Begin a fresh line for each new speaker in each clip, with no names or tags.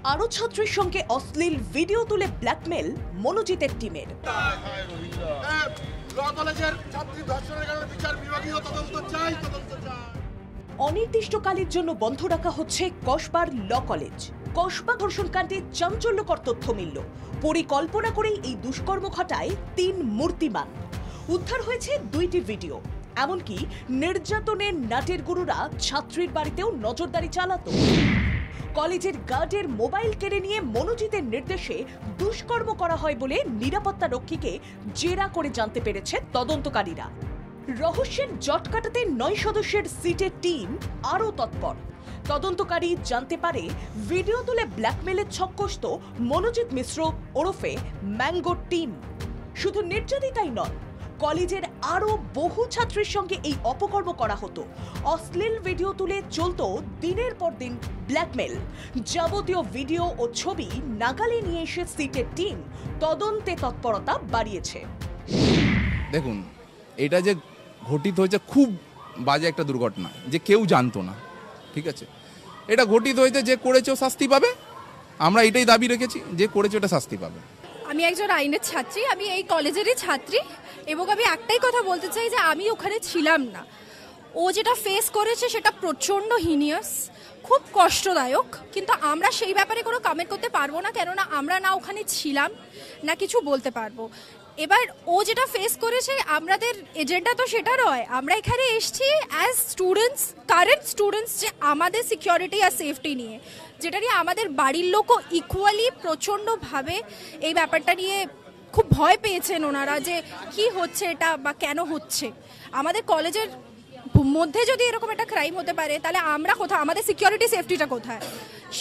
আরো ছাত্রীর সঙ্গে অশ্লীল ভিডিও তুলে ব্ল্যাকমেল মনোজিতের টিমের। অনির্দিষ্টকালের জন্য বন্ধ রাখা হচ্ছে কসবার ল কলেজ। কসবা ধর্ষণকাণ্ডে চাঞ্চল্যকর তথ্য মিলল। পরিকল্পনা করেই এই দুষ্কর্ম ঘটায় 3 মূর্তিমান। উদ্ধার হয়েছে 2টি ভিডিও। এমনকি নির্যাতনের নাটের গুরুরা ছাত্রীর বাড়িতেও নজরদারি চালাতো। কলেজের গার্ডের মোবাইল কেড়ে নিয়ে মনোজিতের নির্দেশে দুষ্কর্ম করা হয় বলে নিরাপত্তা রক্ষীকে জেরা করে জানতে পেরেছে তদন্তকারীরা। রহস্যের জট কাটাতে 9 সদস্যের সিটের টিম আরও তৎপর। তদন্তকারী জানতে পারে ভিডিও তুলে ব্ল্যাকমেলের ছক কষত মনোজিৎ মিশ্র ওরফে ম্যাঙ্গো টিম। শুধু নির্যাতিতাই নয়, কলেজের আরও বহু ছাত্রীর সঙ্গে এই অপকর্ম করা হতো। অশ্লীল ভিডিও তুলে চলত দিনের পর দিন ব্ল্যাকমেল। যাবতীয় ভিডিও ও ছবি নাগালে নিয়ে এসে সিটের টিম তদন্তে তৎপরতা বাড়িয়েছে।
দেখুন, এটা যে ঘটিত হয়েছে খুব বাজে একটা দুর্ঘটনা, যে কেউ জানতো না। ঠিক আছে, এটা ঘটিত হয়েছে, যে করেছে শাস্তি পাবে। আমরা এটাই দাবি রেখেছি, যে করেছে ওটা শাস্তি পাবে।
আমি একজন আইনের ছাত্রী, আমি এই কলেজেরই ছাত্রী, এবং আমি একটাই কথা বলতে চাই যে আমি ওখানে ছিলাম না। ও যেটা ফেস করেছে সেটা প্রচণ্ড হিনিয়াস, খুব কষ্টদায়ক, কিন্তু আমরা সেই ব্যাপারে কোনো কমেন্ট করতে পারবো না, কেননা আমরা না ওখানে ছিলাম না কিছু বলতে পারবো। এবার ও যেটা ফেস করেছে, আমাদের এজেন্ডা তো সেটা নয়। আমরা এখানে এসেছি অ্যাজ স্টুডেন্টস, কারেন্ট স্টুডেন্টস, যে আমাদের সিকিউরিটি আর সেফটি নিয়ে, যেটা নিয়ে আমাদের বাড়ির লোকও ইকুয়ালি প্রচণ্ডভাবে এই ব্যাপারটা নিয়ে খুব ভয় পেয়েছেন ওনারা, যে কি হচ্ছে এটা বা কেন হচ্ছে। আমাদের কলেজের মধ্যে যদি এরকম একটা ক্রাইম হতে পারে, তাহলে আমরা কোথায়, আমাদের সিকিউরিটি সেফটিটা কোথায়?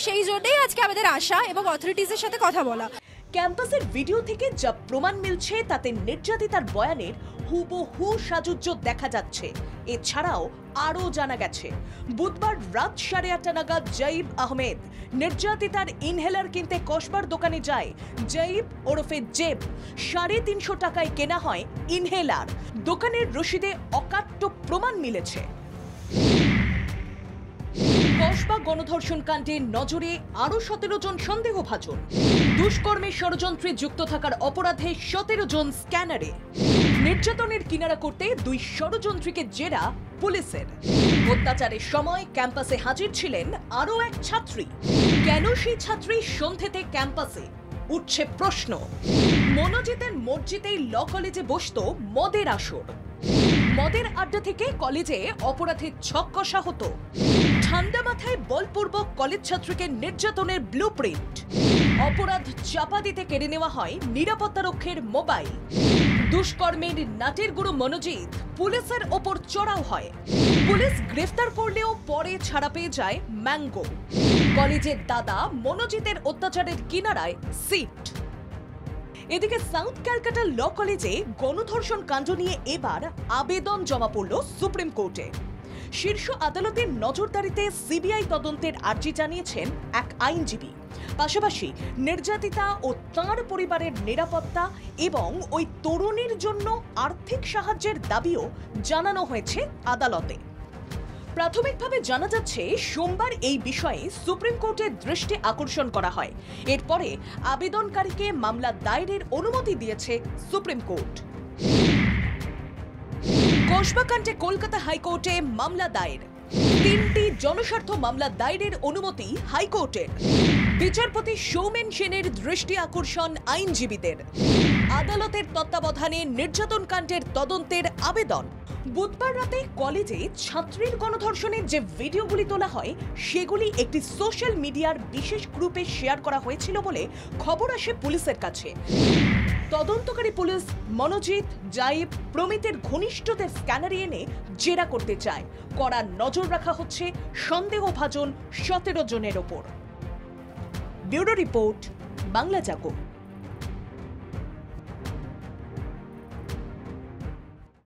সেই জন্যই আজকে আমাদের আশা এবং অথরিটিসের সাথে কথা বলা।
ক্যাম্পাসের ভিডিও থেকে যা প্রমাণ মিলছে তাতে নির্যাতিতার বয়ানের হুবহু সাজুজ্য দেখা যাচ্ছে। এছাড়াও আরও জানা গেছে, বুধবার রাত 8:30 নাগাদ জয়ীব আহমেদ নির্যাতিতার ইনহেলার কিনতে কসবার দোকানে যায়। জয়ীব ওরফে জেব 350 টাকায় কেনা হয় ইনহেলার। দোকানের রসিদে অকাট্য প্রমাণ মিলেছে। কসবা গণধর্ষণ কাণ্ডে নজরে আরো 17 জন সন্দেহভাজন। দুষ্কর্মের ষড়যন্ত্রে যুক্ত থাকার অপরাধে 17 জন স্ক্যানারে। নির্যাতনের কিনারা করতে 2 ষড়যন্ত্রীকে জেরা পুলিশের। অত্যাচারের সময় ক্যাম্পাসে হাজির ছিলেন আরো এক ছাত্রী। কেন সেই ছাত্রী সন্ধ্যেতে ক্যাম্পাসে? উঠছে প্রশ্ন। মনোজিতের মসজিদেই ল কলেজে বসত মদের আসর। মদের আড্ডা থেকে কলেজে অপরাধের ছক কষা হতো। ঠান্ডা মাথায় বলপূর্বক কলেজ ছাত্রীকে নির্যাতনের ব্লুপ্রিন্ট। অপরাধ চাপা দিতে কেড়ে নেওয়া হয় নিরাপত্তারক্ষীর মোবাইল। দুষ্কর্মের নাটের গুরু মনোজিৎ পুলিশের ওপর চড়াও হয়। পুলিশ গ্রেফতার করলেও পরে ছাড়া পেয়ে যায় ম্যাঙ্গো। কলেজের দাদা মনোজিতের অত্যাচারের কিনারায় সিট। এদিকে সাউথ ক্যালকাটা ল কলেজে গণধর্ষণ কাণ্ড নিয়ে এবার আবেদন জমা পড়ল সুপ্রিম কোর্টে। শীর্ষ আদালতের নজরদারিতে সিবিআই তদন্তের আর্জি জানিয়েছেন এক আইনজীবী। পাশাপাশি নির্যাতিতা ও তাঁর পরিবারের নিরাপত্তা এবং ওই তরুণীর জন্য আর্থিক সাহায্যের দাবিও জানানো হয়েছে আদালতে। প্রাথমিকভাবে জানা যাচ্ছে, সোমবার এই বিষয়ে সুপ্রিম কোর্টের দৃষ্টি আকর্ষণ করা হয়। এরপরে আবেদনকারীকে মামলা দায়েরের অনুমতি দিয়েছে সুপ্রিম কোর্ট। কসবা কাণ্ডে কলকাতা হাইকোর্টে মামলা দায়ের। 3টি জনস্বার্থ মামলা দায়েরের অনুমতি হাইকোর্টের। বিচারপতি সৌমেন সেনের দৃষ্টি আকর্ষণ আইনজীবীদের। আদালতের তত্ত্বাবধানে নির্যাতন কাণ্ডের তদন্তের আবেদন। বুধবার রাতে কলেজে ছাত্রীর গণধর্ষণের যে ভিডিওগুলি তোলা হয়, সেগুলি একটি সোশ্যাল মিডিয়ার বিশেষ গ্রুপে শেয়ার করা হয়েছিল বলে খবর আসে পুলিশের কাছে। তদন্তকারী পুলিশ মনোজিৎ, জাইব প্রমিতের ঘনিষ্ঠদের স্ক্যানারে এনে জেরা করতে চায়। কড়া নজর রাখা হচ্ছে সন্দেহভাজন 17 জনের ওপর। ব্যুরো রিপোর্ট, বাংলা জাগো।